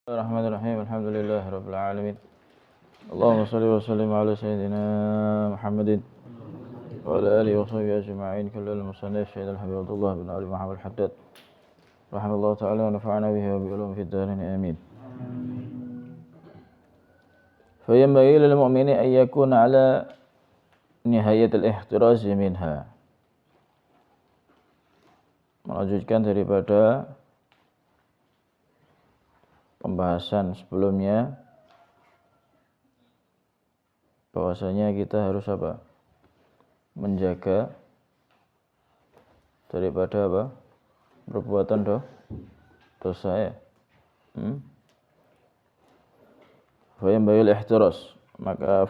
Bismillahirrahmanirrahim. Alhamdulillahirabbil alamin. Allahumma shalli wa sallim ala sayyidina Muhammadin wa ala alihi wa sahbihi ajma'in. Kullal musannif Sayyidina Habib Abdullah bin Ali Muhammad Haddad rahimallahu ta'ala wa nafa'ana bihi wa bi ulumi fid dharain amin. Fa yanbaghi lil mu'mini an yakuna ala nihayatil ihtiraz minha. Melanjutkan daripada pembahasan sebelumnya, bahwasanya kita harus apa? Menjaga daripada apa? Perbuatan dosa ya. Fayambaghi ihtiras. Maka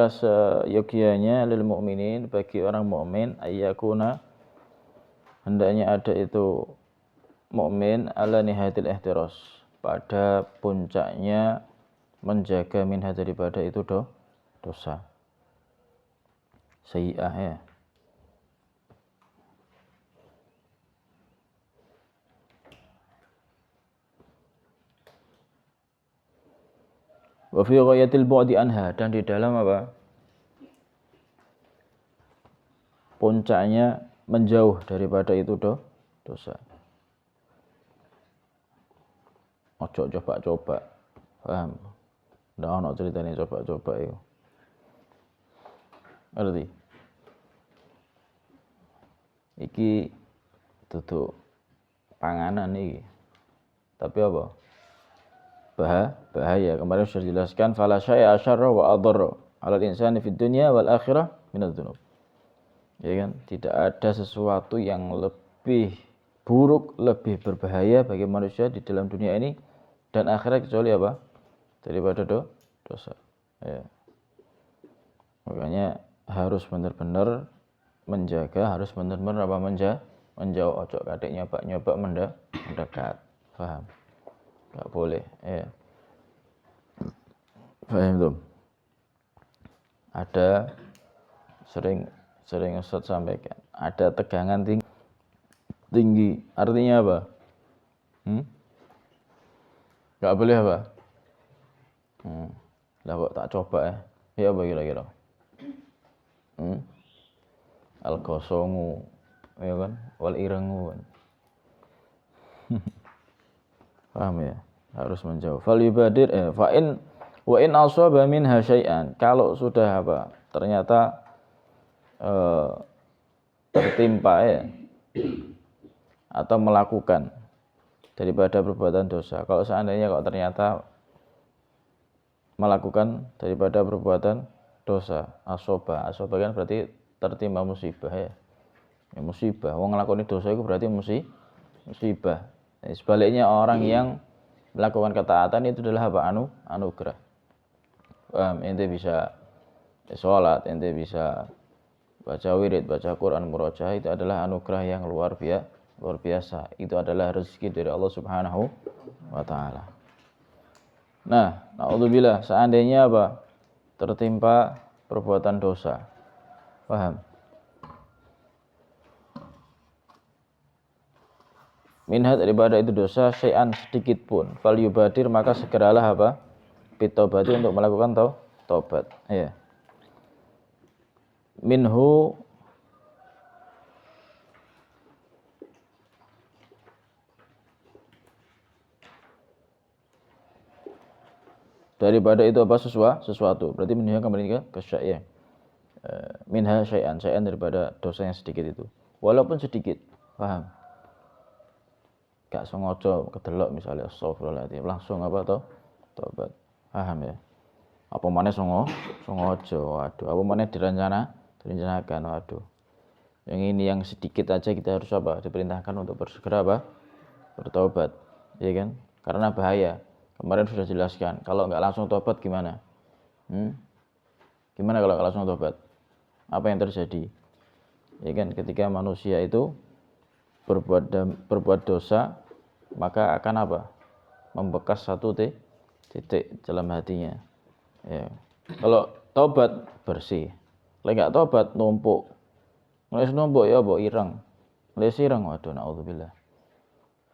seyogyanya lil mukminin, bagi orang mukmin, ayyakuna, hendaknya ada itu mukmin ala nihayatil ihtiras, pada puncaknya menjaga minha daripada itu dosa sayyi'ah ya. Wa fi ghayatil bu'di anha, dan di dalam apa? Puncaknya menjauh daripada itu dosa. Ojo coba-coba. Paham? Ndak ono ceritane coba-coba itu. Ngerti? Iki duduk panganan iki. Tapi apa? Bahaya. Kemarin sudah dijelaskan fala syai'a asyarra wa adharra 'alal insani fid dunya wal akhirah minadz dzunub. Ya kan? Tidak ada sesuatu yang lebih buruk, lebih berbahaya bagi manusia di dalam dunia ini dan akhirat kecuali apa? Daripada dosa. Ya. Makanya harus benar-benar menjaga, harus benar-benar apa? Menjauh, ojo kadek nyoba mendekat. Paham? Enggak boleh, ya. Paham tuh? Ada sering Ustaz sampaikan, ada tegangan tinggi. Artinya apa? Enggak boleh apa? Lah kok tak coba ya. Ya apa kira-kira? Al-Ghasongu, ya kan? Wal irengu kan. Paham ya? Harus menjauh. Fal yubadir fa in wa in asaba minha syai'an. Kalau sudah apa? Ternyata tertimpa ya, atau melakukan daripada perbuatan dosa. Kalau seandainya kok ternyata melakukan daripada perbuatan dosa, asoba kan berarti tertimpa musibah ya. Ya musibah. Wong nglakoni dosa itu berarti musibah. Sebaliknya orang yang melakukan ketaatan itu adalah apa? Anugerah. Ente bisa sholat, ente bisa baca wirid, baca Quran, murojaah, itu adalah anugerah yang luar biasa. Itu adalah rezeki dari Allah Subhanahu wa taala. Nah, naudzubillah, seandainya apa? Tertimpa perbuatan dosa. Paham? Minha daripada itu dosa syai'an sedikit pun, fal yubadir, maka segeralah apa? Bitobati, untuk melakukan taubat. Ya. Minhu daripada itu apa? Sesuatu. Berarti minha kembali ke syai'. Minha syai'an daripada dosa yang sedikit itu. Walaupun sedikit. Paham? Gak sengaja kedelok misalnya astagfirullahaladzim, langsung apa taubat. Paham ya? Apa maneh sengaja, waduh. Apa maneh direncanakan, waduh. Yang ini yang sedikit aja kita harus apa? Diperintahkan untuk bersegera apa? Bertaubat. Ya kan? Karena bahaya. Kemarin sudah jelaskan, kalau enggak langsung taubat gimana? Gimana kalau enggak langsung taubat? Apa yang terjadi? Ya kan? Ketika manusia itu berbuat dosa, maka akan apa? Membekas satu titik dalam hatinya. Ya. Kalau taubat bersih. Lek enggak taubat numpuk. Nek numpuk ya mbok ireng. Lek ireng, waduh naudzubillah.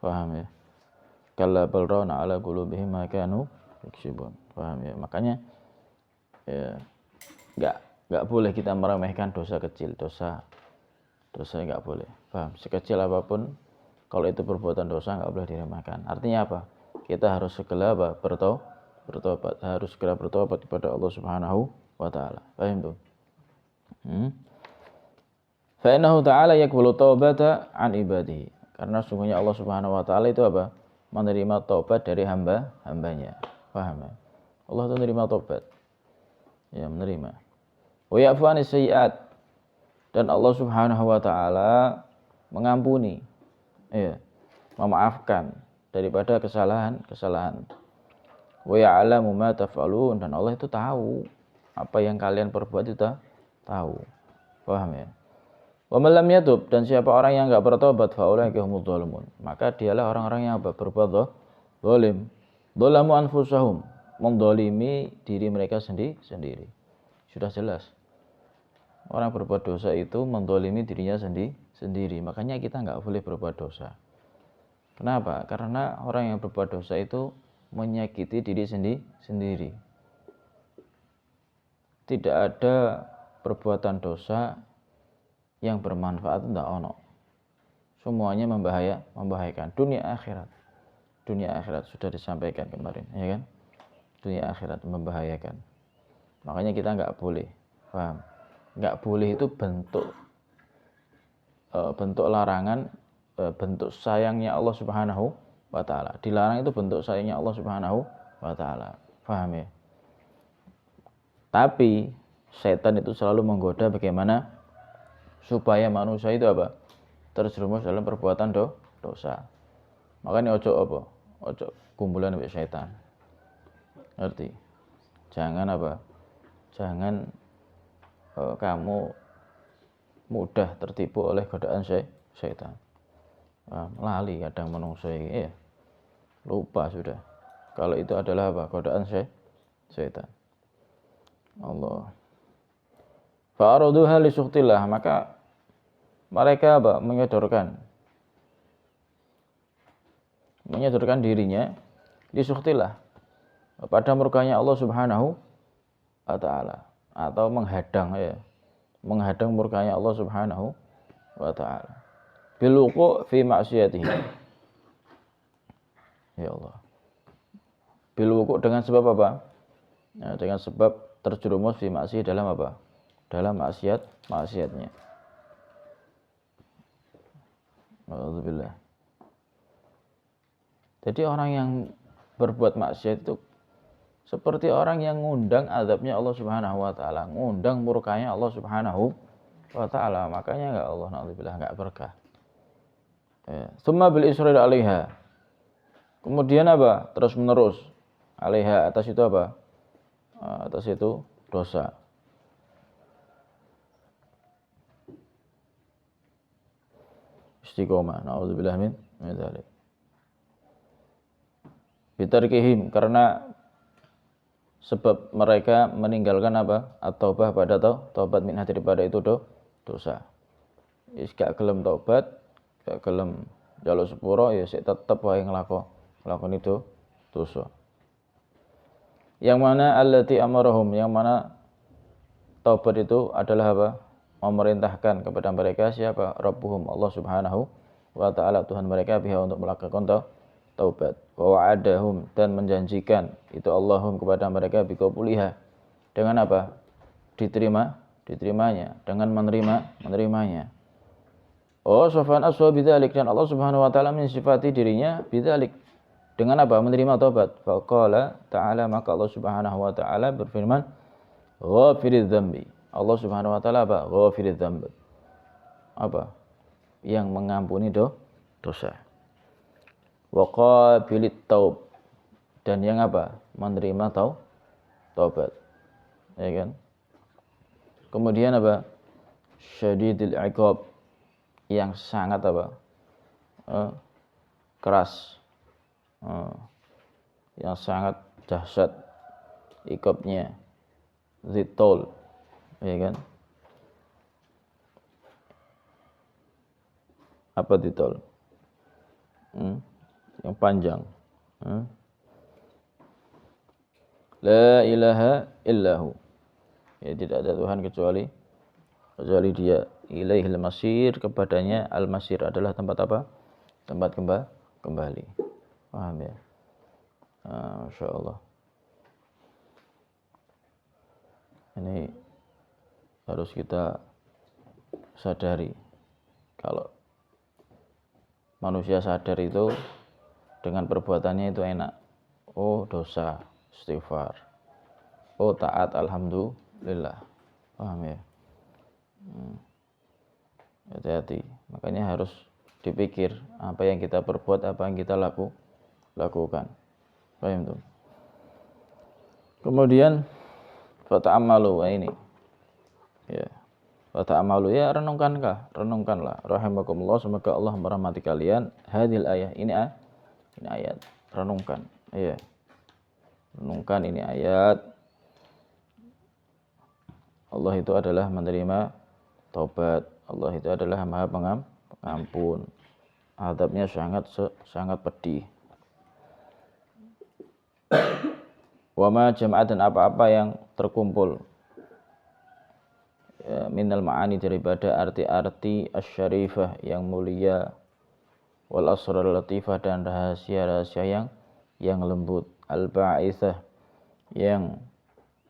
Paham ya? kalla bal rana ala qulubihim ma kanu yaksibun. Paham ya? Makanya ya enggak boleh kita meremehkan dosa kecil, dosa enggak boleh. Paham? Sekecil apapun kalau itu perbuatan dosa enggak boleh diremehkan. Artinya apa? Kita harus segera bertobat, harus segera bertobat kepada Allah Subhanahu wa taala. Paham tuh? Fa innahu ta'ala yaqbalu taubata an ibadihi. Karena sungguhnya Allah Subhanahu wa taala itu apa? Menerima taubat dari hambanya. Paham ya? Allah itu menerima taubat. Ya, menerima. Wa ya'fu anis sayyi'at. Dan Allah Subhanahu wa taala mengampuni, ya, memaafkan daripada kesalahan. Wa ya'lamu ma taf'alun, dan Allah itu tahu apa yang kalian perbuat, itu tahu. Paham ya? Wa man lam yatub, dan siapa orang yang enggak bertobat, fa ulaika humudz zalimun, maka dialah orang-orang yang berbuat zalim. Dzalamu anfusahum, mendolimi diri mereka sendiri. Sudah jelas. Orang berbuat dosa itu mendolimi dirinya sendiri. Makanya kita enggak boleh berbuat dosa. Kenapa? Karena orang yang berbuat dosa itu menyakiti diri sendiri. Tidak ada perbuatan dosa yang bermanfaat, tidak ono. Semuanya membahayakan dunia akhirat. Dunia akhirat sudah disampaikan kemarin, ya kan? Dunia akhirat membahayakan. Makanya kita enggak boleh. Paham? Enggak boleh itu bentuk larangan, bentuk sayangnya Allah Subhanahu wa taala. Dilarang itu bentuk sayangnya Allah Subhanahu wa taala. Paham ya? Tapi setan itu selalu menggoda bagaimana supaya manusia itu apa? Terjerumus dalam perbuatan dosa. Makanya ojo kumpulan dengan setan. Ngerti? Jangan Jangan kamu mudah tertipu oleh godaan setan. Lali kadang menungso iki, ya. Lupa sudah. Kalau itu adalah apa? Godaan setan. Allah. Fa'araduha li sukhtillah, maka mereka menyodorkan dirinya li sukhtillah, pada murkanya Allah Subhanahu wa taala, atau menghadang murkanya Allah Subhanahu wa taala bil wuqu' fi ma'siyatihi. Ya Allah. Bil wuqu' dengan sebab apa? Ya, dengan sebab terjerumus fi ma'siyah, dalam apa? Dalam maksiatnya. Alhamdulillah. Jadi orang yang berbuat maksiat itu seperti orang yang ngundang azabnya Allah Subhanahu wa taala, ngundang murkanya Allah Subhanahu wa taala. Makanya enggak, Allah na'udzubillah, enggak berkah. Tsumma bil israr 'alaiha. Kemudian apa? Terus menerus 'alaiha, atas itu apa? Atas itu dosa. Istiqomah. Na'udzubillah min dzalik. Bitarkihim, karena sebab mereka meninggalkan apa? At-taubah, pada taubat minha, daripada itu dosa. Wis gak gelem taubat, gak gelem njaluk sepuro, ya sik tetep wae nglakoni itu dosa. Yang mana allati amarahum, yang mana taubat itu adalah apa? Memerintahkan kepada mereka siapa? Rabbuhum, Allah Subhanahu wa taala, Tuhan mereka, biha, untuk melakukan taubat. Wa wa'adahum, dan menjanjikan itu Allahum kepada mereka, biqabuliha, dengan apa? Diterimanya, dengan menerimanya. Oh, sofan aswa bidzalik, dan Allah Subhanahu wa taala mensifati dirinya bidzalik, dengan apa? Menerima taubat. Faqala ta'ala, maka Allah Subhanahu wa taala berfirman, ghafiriz dzambi. Allah Subhanahu wa taala apa? Ghafiriz dzambi. Apa? Yang mengampuni dosa. Wa qabilit taub, dan yang apa? Menerima taubat. Ya kan? Kemudian apa? Syadidil iqab, yang sangat apa? Keras. Yang sangat dahsyat iqabnya. Zitol, ya kan? Apa zitol? Yang panjang, La ilaha illahu. Ya, tidak ada Tuhan kecuali Dia. Ilaihil masir, kepadanya al-masir adalah tempat apa? Tempat kembali. Paham ya? Masya Allah. Ini harus kita sadari. Kalau manusia sadar itu dengan perbuatannya itu enak. Oh dosa, istighfar. Oh taat, alhamdulillah. Paham ya? Hati-hati. Makanya harus dipikir apa yang kita perbuat, apa yang kita lakukan. Paham tuh? Kemudian fata'amalu, ini ya, fata'amalu, ya renungkanlah rahimakumullah, semoga Allah merahmati kalian, hadil ayat, ini ayat, renungkan ya, renungkan ini ayat. Allah itu adalah menerima taubat, Allah itu adalah Maha Pengampun, adabnya sangat pedih. Wama jama'at, dan apa-apa yang terkumpul ya, minal ma'ani, daripada arti-arti asyarifah yang mulia, wal asrar latifah, dan rahasia-rahasia yang lembut, al ba'ithah, yang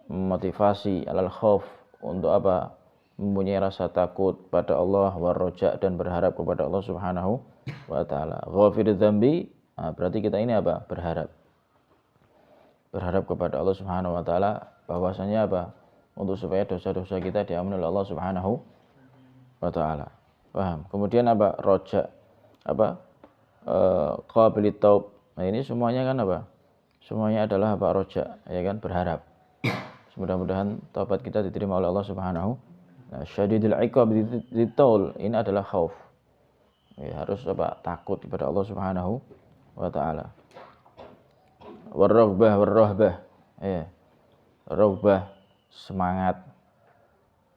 memotivasi, alal khauf, untuk apa? Mempunyai rasa takut pada Allah, warroja, dan berharap kepada Allah Subhanahu wa taala. Ghafir dzambi, berarti kita ini apa? Berharap kepada Allah Subhanahu wa taala bahwasanya apa? Untuk supaya dosa-dosa kita diampuni oleh Allah Subhanahu wa taala. Paham? Kemudian apa? Roja, apa? Qabilit taub. Nah, ini semuanya kan apa? Semuanya adalah apa? Roja, ya kan? Berharap. Mudah-mudahan taubat kita diterima oleh Allah Subhanahu. Nah, syadidul iqab ditaul, ini adalah khauf. Ya, harus apa? Takut kepada Allah Subhanahu wa taala. Warrahbah, ya. Raghbah, semangat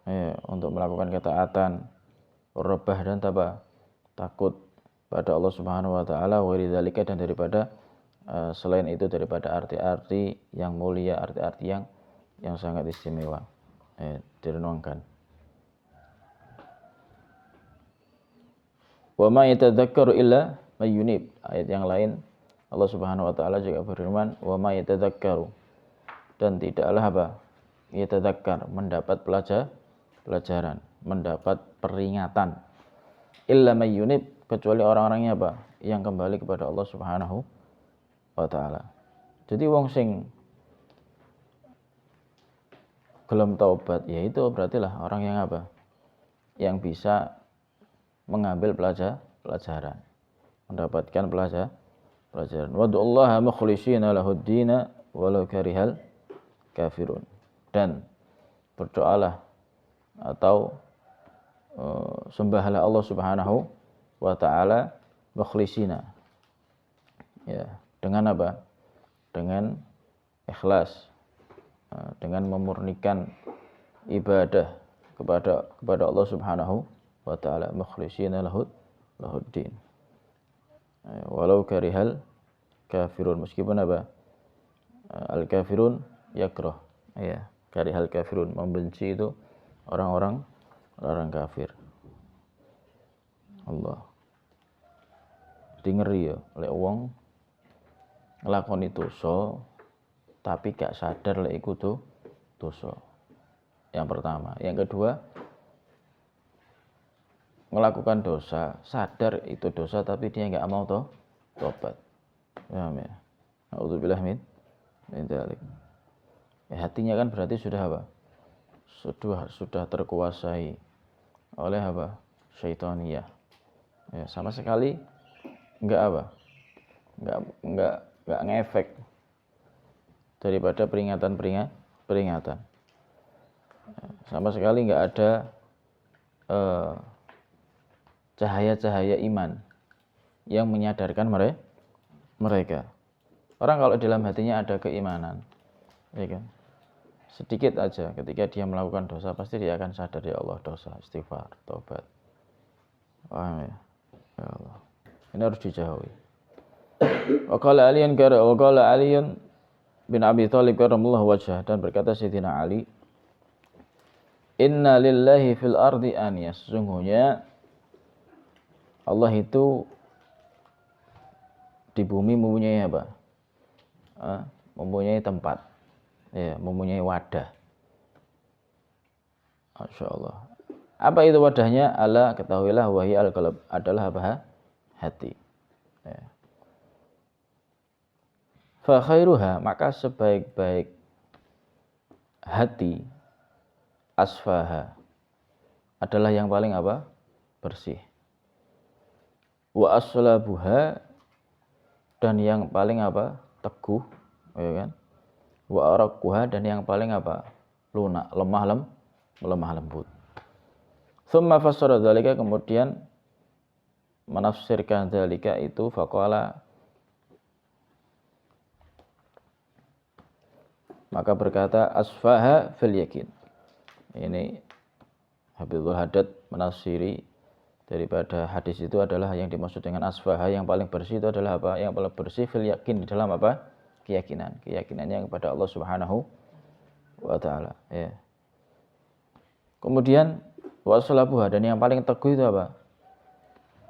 ya, untuk melakukan ketaatan. Warrahbah, dan takut pada Allah Subhanahu wa taala, wa lidzalika, dan daripada selain itu, daripada arti-arti yang mulia, arti-arti yang sangat istimewa. Direnungkan. Wa ma yatadzakkaru illa may yunib. Ayat yang lain Allah Subhanahu wa taala juga berfirman, wa ma yatadzakkaru, dan tidaklah apa? Yatadzakkar, mendapat pelajaran, mendapat peringatan, illa may yunib, kecuali orang-orangnya apa? Yang kembali kepada Allah Subhanahu wa taala. Jadi wong sing gelem taubat, yaitu berarti lah orang yang apa? Yang bisa mengambil pelajaran, mendapatkan pelajaran. Wadullaha mukhlishina lahuddina walau karihal kafirun, dan berdoalah atau sembahlah Allah Subhanahu wa taala mukhlishina, ya, dengan apa? Dengan ikhlas, dengan memurnikan ibadah kepada Allah Subhanahu wa taala, mukhlishina lahuddin walau karihal kafirun, meskipun apa? Al kafirun yakrah, ya, karihal kafirun, membenci itu orang kafir. Allah, ngeri ya lek wong nglakoni dosa tapi gak sadar lek iku dosa. Yang pertama, yang kedua, melakukan dosa, sadar itu dosa, tapi dia nggak mau tobat. Paham ya? A'udzubillah min dzalik. Ya, hatinya kan berarti sudah apa? Sudah terkuasai oleh apa? Syaitaniyah. Ya, sama sekali nggak apa? Nggak ngefek daripada peringatan. Sama sekali nggak ada cahaya-cahaya iman yang menyadarkan mereka. Orang kalau dalam hatinya ada keimanan, ya kan, sedikit aja ketika dia melakukan dosa, pasti dia akan sadar, ya Allah, dosa, istighfar, taubat. Paham ya? Ya Allah, ini harus dijauhi. Wa qala Aliun bin Abi Thalib karramallahu wajhah, dan berkata Sayyidina Ali, inna lillahi fil ardi aniyas, sesungguhnya Allah itu di bumi mempunyai apa? Mempunyai tempat, ya, mempunyai wadah. Masya Allah. Apa itu wadahnya? Ala ketahuilah wahai al-qalb, adalah apa? Hati. Ya. Fa khairuha, maka sebaik-baik hati, asfaha, adalah yang paling apa? Bersih. Wa aslabuha, dan yang paling apa? Teguh, ya kan? Wa araquha, dan yang paling apa? Lunak, lemah lembut. Tsumma fassara dzalika, kemudian menafsirkan dzalika itu, faqala, maka berkata asfaha fil yakin. Ini Habibul Haddad menafsiri daripada hadis itu adalah yang dimaksud dengan asfaha, yang paling bersih itu adalah apa? Yang paling bersih fil yakin, di dalam apa? Keyakinannya kepada Allah Subhanahu wa taala, ya. Kemudian wasalabuha, dan yang paling teguh itu apa?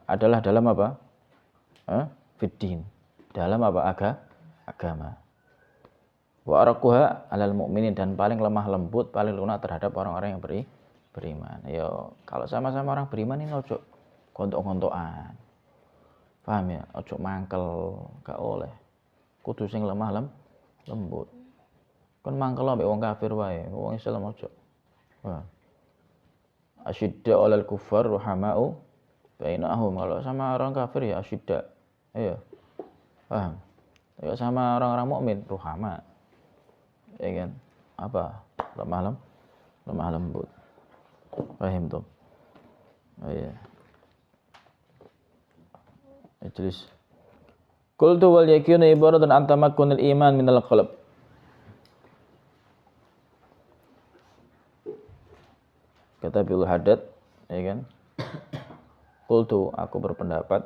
Adalah dalam apa? Fiddin, dalam apa? Agama. Wa araquha alal mu'minin, dan paling lemah lembut, paling lunak terhadap orang-orang yang beriman. Yo, kalau sama-sama orang beriman ini ojo gontok-gontokan. Paham ya? Ojo mangkel, gak oleh. Kudu sing lemah lembut. Kon mangkel ambek wong kafir wae, wong Islam ojo. Wah. Asyidda 'alal kuffar ruhama'u bainahum. Kalau sama orang kafir ya asyidda. Iya. Paham? Kalau sama orang-orang mukmin ruhama. Ya kan? Apa? Lemah lembut. Paham tuh? Oh iya. Ijlis. Qultu wal yakinu ibaratun an tamakkunil iman minal qalb. Kata Habibul Haddad, ya kan? Qultu, aku berpendapat,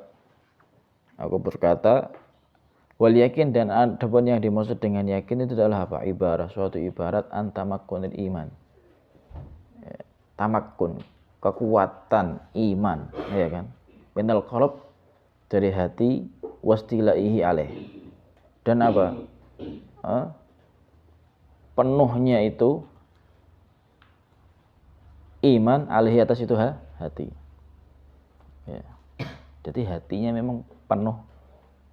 aku berkata, wal yakin, dan adapun yang dimaksud dengan yakin itu adalah apa? Ibarat, suatu ibarat an tamakkunil iman. Ya, tamakkun, kekuatan iman, ya kan? Minal qalb, dari hati, wastilaihi alaih, dan apa? Penuhnya itu iman alaihi, atas itu hati. Ya. Jadi hatinya memang penuh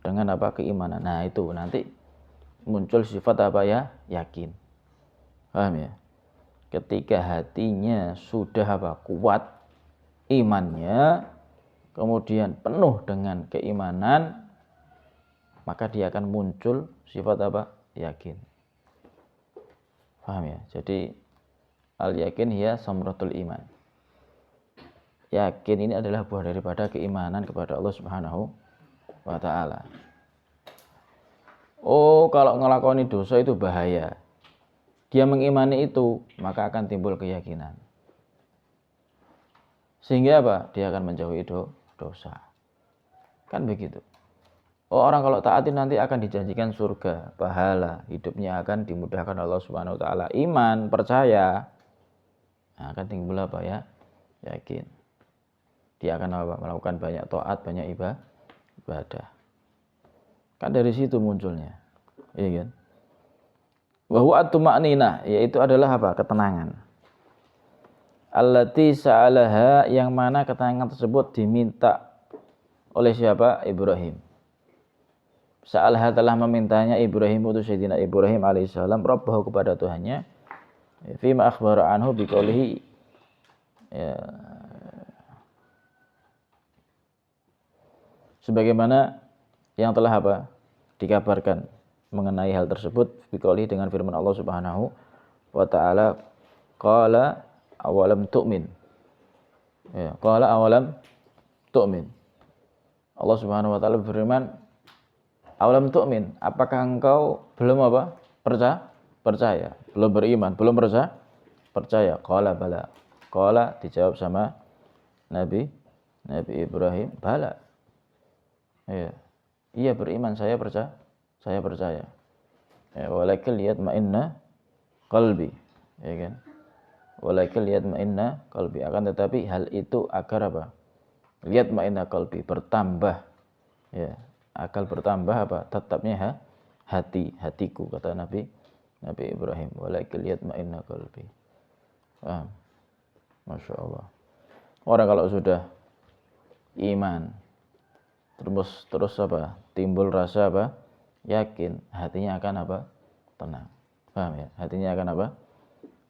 dengan apa? Keimanan. Nah, itu nanti muncul sifat apa ya? Yakin. Paham ya? Ketika hatinya sudah apa? Kuat imannya, kemudian penuh dengan keimanan, maka dia akan muncul sifat apa? Yakin. Paham ya? Jadi al-yakin hiya samratul iman. Yakin ini adalah buah daripada keimanan kepada Allah Subhanahu wa taala. Oh, kalau ngelakoni dosa itu bahaya. Dia mengimani itu, maka akan timbul keyakinan. Sehingga apa? Dia akan menjauhi dosa. Kan begitu. Oh, orang kalau taatin nanti akan dijanjikan surga, pahala, hidupnya akan dimudahkan Allah Subhanahu wa taala. Iman, percaya, nah, akan timbul apa ya? Yakin. Dia akan apa? Melakukan banyak taat, banyak ibadah. Kan dari situ munculnya. Iya kan? Wa huwa at-tuma'ninah, yaitu adalah apa? Ketenangan. Allati sa'alaha, yang mana ketenangan tersebut diminta oleh siapa? Ibrahim. Sa'alaha, telah memintanya Ibrahim, itu Sayyidina Ibrahim alaihissalam, Rabbahu, kepada Tuhannya, fima akhbara anhu biqaulihi, ya, sebagaimana yang telah apa? Dikabarkan mengenai hal tersebut, biqaulihi, dengan firman Allah Subhanahu wa taala, qala awalam tu'min. Ya, qala awalam tu'min. Allah Subhanahu wa taala berfirman, awalam tu'min, apakah engkau belum apa? Percaya, belum beriman, belum percaya. Qala bala. Qala, dijawab sama Nabi Ibrahim, bala. Ya. Iya beriman, saya percaya. Saya percaya. Ya, walakin liyatma'inna qalbi. Ya kan? Walakin liyatma'inna qalbi. Akan tetapi hal itu agar apa? Liyatma'inna qalbi, bertambah. Ya, agar bertambah apa? Tetapnya hatiku, kata Nabi Ibrahim. Walakin liyatma'inna qalbi. Paham? Masya Allah. Orang kalau sudah iman, terus apa? Timbul rasa apa? Yakin, hatinya akan apa? Tenang. Paham ya? Hatinya akan apa?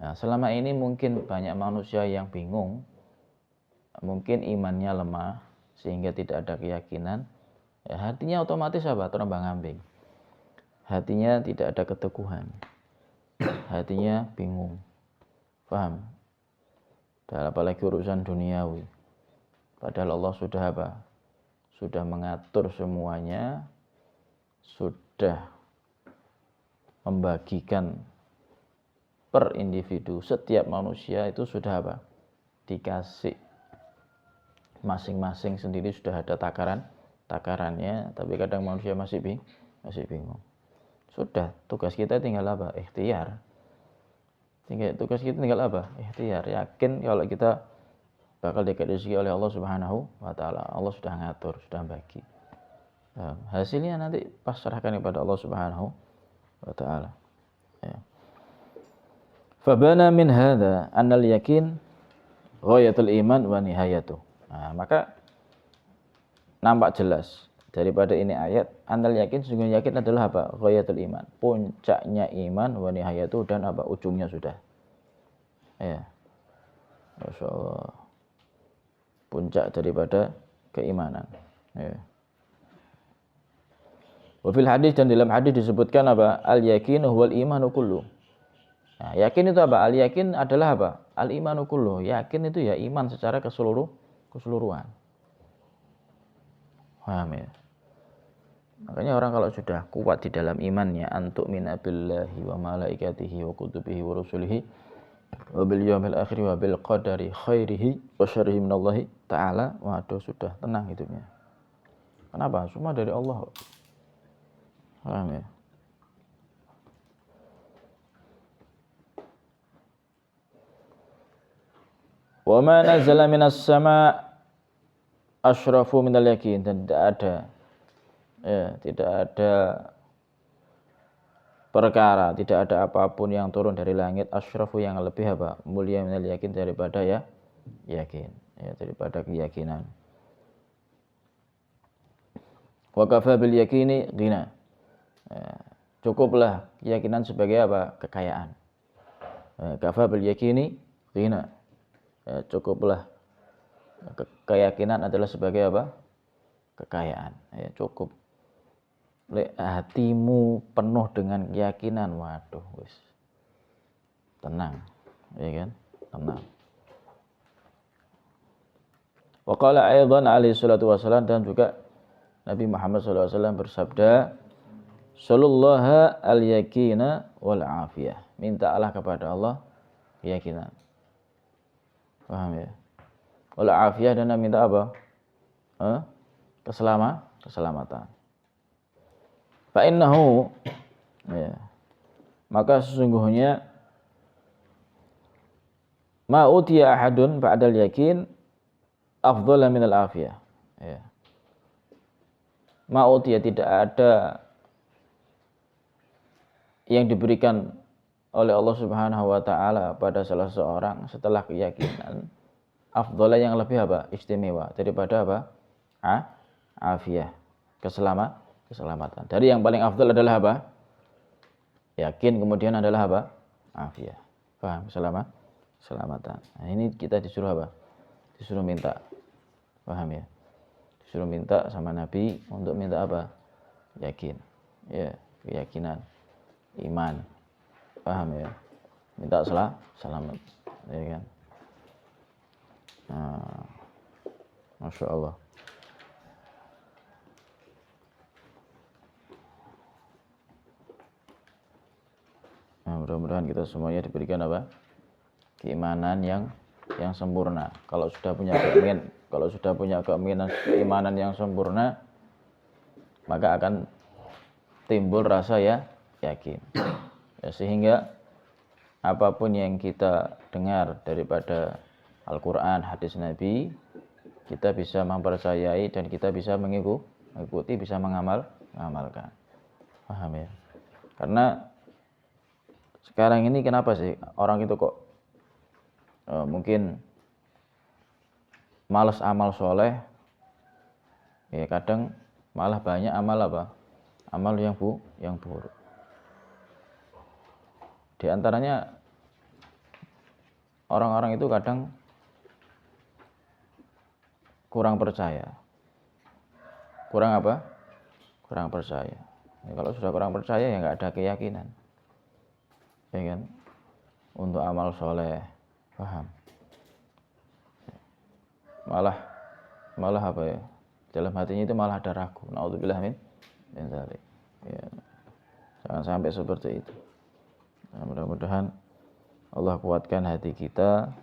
Nah, selama ini mungkin banyak manusia yang bingung, mungkin imannya lemah sehingga tidak ada keyakinan. Ya, hatinya otomatis apa? Terombang-ambing. Hatinya tidak ada keteguhan. Hatinya bingung. Paham? Dan apalagi urusan duniawi. Padahal Allah sudah apa? Sudah mengatur semuanya, sudah membagikan per individu, setiap manusia itu sudah apa? Dikasih masing-masing sendiri sudah ada takarannya, tapi kadang manusia masih bingung. Sudah, tugas kita tinggal apa? Ikhtiar. Tugas kita tinggal apa? Ikhtiar. Yakin kalau kita bakal dikasih rezeki oleh Allah Subhanahu wa taala. Allah sudah ngatur, sudah bagi. Nah, hasilnya nanti pas serahkan kepada Allah Subhanahu wa taala. Ya. Fabana min hadza annal yakin ghayatul iman wa nihayatuh. Nah, maka nampak jelas daripada ini ayat, annal yakin, sesungguhnya yakin adalah apa? Ghayatul iman, puncaknya iman, wa nihayatuh, dan apa? Ujungnya sudah. Ya. Masyaallah. Puncak daripada keimanan. Ya. Wa fil hadis, dan dalam hadis disebutkan apa? Al yakinu huwal imanu kullu. Nah, yakin itu apa? Al yakin adalah apa? Al imanu kullu. Yakin itu ya iman secara keseluruhan. Paham ya? Makanya orang kalau sudah kuat di dalam imannya, antuk min billahi wa malaikatihi wa kutubihi wa rusulihi wa bil yaumil akhir wa bil qadari khairihi wa syarrihi minallahi ta'ala, waduh sudah tenang hidupnya. Kenapa? Semua dari Allah. Paham ya? Wa ma nazala minas sama asyrafu minal yakin, dan tidak ada perkara, tidak ada apapun yang turun dari langit asyrafu yang lebih apa? Mulia minal yakin, daripada yakin, daripada keyakinan. Wa kafa bil yakini ghina. Cukuplah keyakinan sebagai apa? Kekayaan. Kafa bil yakini ghina. Cukuplah keyakinan adalah sebagai apa? Kekayaan. Cukup. Hatimu penuh dengan keyakinan, waduh wis tenang, ya kan? Tenang. Wa qala aidan alaihi salatu wasallam, dan juga Nabi Muhammad sallallahu alaihi wasallam bersabda, sallallahu al-yakina wal afiyah. Mintalah kepada Allah keyakinan. Paham ya? Wal afiyah, dan minta apa? Keselamatan. Fa innahu, ya, maka sesungguhnya ma utiya ahadun ba'dal yakin afdhala minal afiyah. Ya. Ma utiya, tidak ada yang diberikan oleh Allah Subhanahu wa taala pada salah seorang setelah keyakinan afdhala, yang lebih apa? Istimewa daripada apa? Afiyah, keselamatan. Dari yang paling afdal adalah apa? Yakin, kemudian adalah apa? Afiyah. Paham? Keselamatan. Nah, ini kita disuruh apa? Disuruh minta. Paham ya? Disuruh minta sama Nabi untuk minta apa? Yakin. Ya, keyakinan, iman. Paham ya? Minta selamat. Ya kan? Nah, Masya Allah. Nah, mudah-mudahan kita semuanya diberikan apa? Keimanan yang sempurna. Kalau sudah punya keimanan yang sempurna, maka akan timbul rasa yakin. Ya, sehingga apapun yang kita dengar daripada Al-Quran, hadis Nabi, kita bisa mempercayai dan kita bisa mengikuti, bisa mengamalkan. Paham ya? Karena sekarang ini kenapa sih orang itu kok mungkin malas amal soleh, ya kadang malah banyak amal amal yang buruk. Di antaranya orang-orang itu kadang kurang percaya. Kurang percaya. Ya, kalau sudah kurang percaya ya nggak ada keyakinan, ya kan? Untuk amal soleh, paham? Malah apa ya? Dalam hatinya itu malah ada ragu. Naudzubillah min dzalik. Ya. Jangan sampai seperti itu. Nah, mudah-mudahan Allah kuatkan hati kita,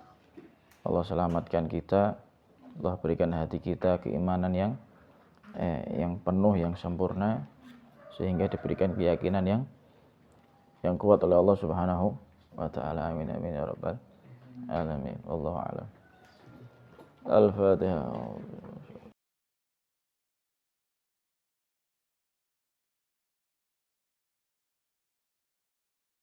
Allah selamatkan kita, Allah berikan hati kita keimanan yang penuh, yang sempurna, sehingga diberikan keyakinan yang kuat oleh Allah Subhanahu wa taala. Amin amin ya rabbal alamin. Wallahu a'lam. Al-Fatihah.